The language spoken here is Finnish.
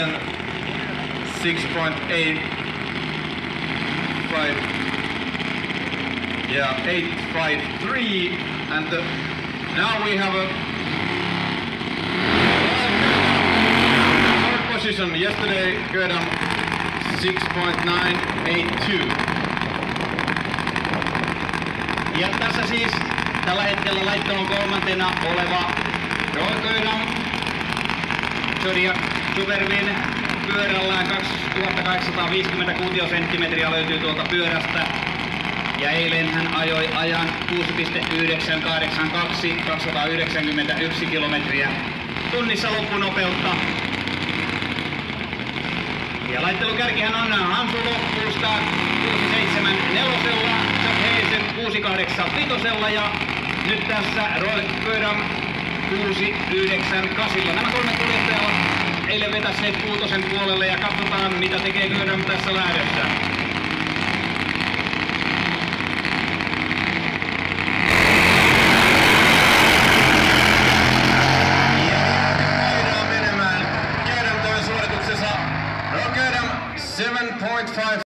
Hansen 6.85. Yeah, 8.53, and now we have a third position. Yesterday, Gödam 6.982. Ja tässä siis tällä hetkellä laittelun kolmantena oleva Gödam Zodiac Superbin pyörällään 2850 kuutiosenttimetriä löytyy tuolta pyörästä. Ja eilen hän ajoi ajan 6.982, 291 kilometriä tunnissa loppunopeutta. Ja laittelukärkihän on Hansu Loppuusta 674, Jack Heisen 685 ja nyt tässä Roy Gödam 698. Nämä kolme kuljettajaa eilen vetässeet kuutosen puolelle ja katsotaan mitä tekee Gödam tässä lähdössä.